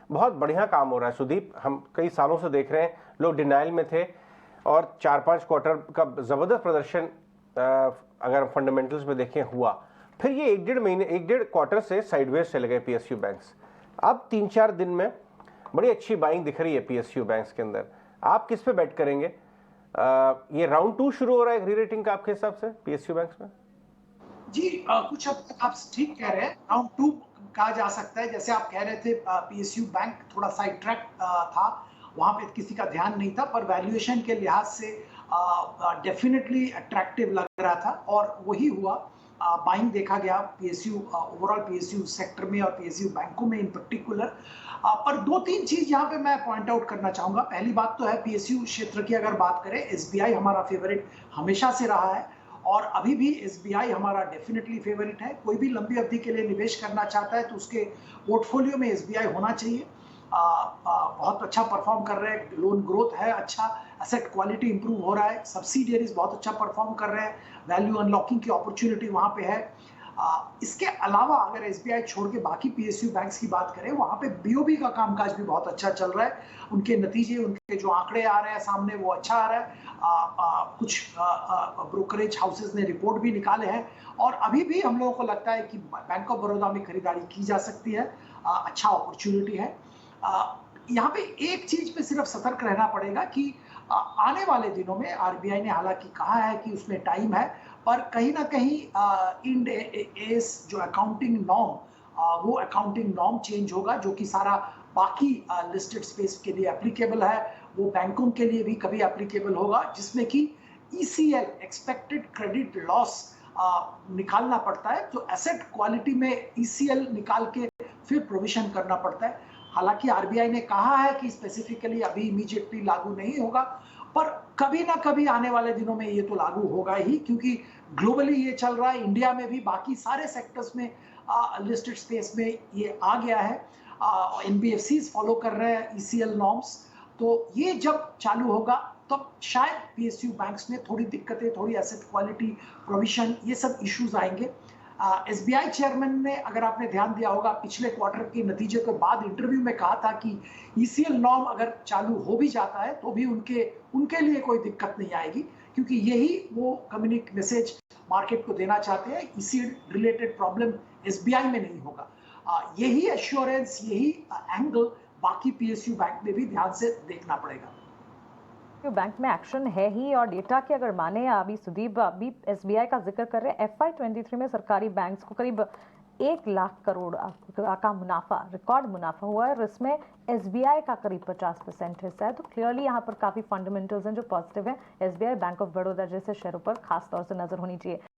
बहुत बढ़िया काम हो रहा है सुदीप। हम कई सालों से देख रहे हैं, लोग डिनाइल में थे और 4-5 क्वार्टर का ज़बरदस्त प्रदर्शन अगर फंडामेंटल्स में देखें हुआ। फिर ये 1-1.5 क्वार्टर से साइडवेज चले गए पीएसयू बैंक्स। अब 3-4 दिन में बड़ी अच्छी बाइंग दिख रही है पीएसयू बैंक्स के अंदर। आप किस पे बैट करेंगे? ये राउंड 2 शुरू हो रहा है री-रेटिंग का आपके हिसाब से पीएसयू बैंक्स में? जी, कुछ हद तक आप ठीक कह रहे हैं। राउंड 2 कहा जा सकता है। जैसे आप कह रहे थे, पीएसयू बैंक थोड़ा साइड ट्रैक था, वहाँ पे किसी का ध्यान नहीं था, पर वैल्यूएशन के लिहाज से डेफिनिटली अट्रैक्टिव लग रहा था और वही हुआ। बाइंग देखा गया पीएसयू, ओवरऑल पीएसयू सेक्टर में और पीएसयू बैंकों में इन पर्टिकुलर। पर 2-3 चीज यहाँ पे मैं पॉइंट आउट करना चाहूंगा। पहली बात तो है, पीएसयू क्षेत्र की अगर बात करें, एसबीआई हमारा फेवरेट हमेशा से रहा है और अभी भी एसबीआई हमारा डेफिनेटली फेवरेट है। कोई भी लंबी अवधि के लिए निवेश करना चाहता है तो उसके पोर्टफोलियो में एसबीआई होना चाहिए। बहुत अच्छा परफॉर्म कर रहे हैं, लोन ग्रोथ है अच्छा, एसेट क्वालिटी इंप्रूव हो रहा है, सब्सिडियरीज बहुत अच्छा परफॉर्म कर रहे हैं, वैल्यू अनलॉकिंग की अपॉर्चुनिटी वहां पे है। इसके अलावा अगर एसबीआई छोड़ के बाकी पीएसयू बैंक्स की बात करें, वहां पे बीओबी का कामकाज भी बहुत अच्छा चल रहा है। उनके नतीजे, उनके जो आंकड़े आ रहे हैं सामने, वो अच्छा आ रहा है। कुछ ब्रोकरेज हाउसेस ने रिपोर्ट भी निकाले हैं और अभी भी हम लोगों को लगता है कि बैंक ऑफ बड़ौदा में खरीदारी की जा सकती है। अच्छा अपॉर्चुनिटी है। यहाँ पे एक चीज पे सिर्फ सतर्क रहना पड़ेगा कि आने वाले दिनों में आरबीआई ने हालांकि कहा है कि उसमें टाइम है, पर कहीं ना कहीं इंड एस जो अकाउंटिंग नॉर्म, वो अकाउंटिंग नॉर्म चेंज होगा, जो कि सारा बाकी लिस्टेड स्पेस के लिए एप्लीकेबल है, वो बैंकों के लिए भी कभी एप्लीकेबल होगा, जिसमें कि ईसीएल, एक्सपेक्टेड क्रेडिट लॉस, निकालना पड़ता है। तो एसेट क्वालिटी में ईसीएल निकाल के फिर प्रोविजन करना पड़ता है। हालांकि आरबीआई ने कहा है कि स्पेसिफिकली अभी इमीडिएटली लागू नहीं होगा, पर कभी ना कभी आने वाले दिनों में ये तो लागू होगा ही, क्योंकि ग्लोबली ये चल रहा है, इंडिया में भी बाकी सारे सेक्टर्स में, लिस्टेड स्पेस में ये आ गया है। एनबीएफसीज फॉलो कर रहे हैं ईसीएल नॉर्म्स। तो ये जब चालू होगा तब शायद पीएसयू बैंक्स में थोड़ी दिक्कतें, थोड़ी एसेट क्वालिटी, प्रोविजन, ये सब इश्यूज आएंगे। एसबीआई चेयरमैन ने, अगर आपने ध्यान दिया होगा, पिछले क्वार्टर के नतीजे के बाद इंटरव्यू में कहा था कि ईसीएल नॉर्म अगर चालू हो भी जाता है तो भी उनके लिए कोई दिक्कत नहीं आएगी, क्योंकि यही वो कम्युनिक मैसेज मार्केट को देना चाहते हैं। ईसीएल रिलेटेड प्रॉब्लम एसबीआई में नहीं होगा। यही एश्योरेंस, यही एंगल बाकी पीएसयू बैंक में भी ध्यान से देखना पड़ेगा। बैंक में एक्शन है ही, और डेटा की अगर माने, अभी सुदीप अभी एसबीआई का जिक्र कर रहे हैं, FY23 में सरकारी बैंक्स को करीब 1 लाख करोड़ का मुनाफा, रिकॉर्ड मुनाफा हुआ है और इसमें एसबीआई का करीब 50% हिस्सा है। तो क्लियरली यहाँ पर काफी फंडामेंटल्स हैं जो पॉजिटिव हैं। एसबीआई, बैंक ऑफ बड़ौदा जैसे शेयरों पर खास तौर से नजर होनी चाहिए।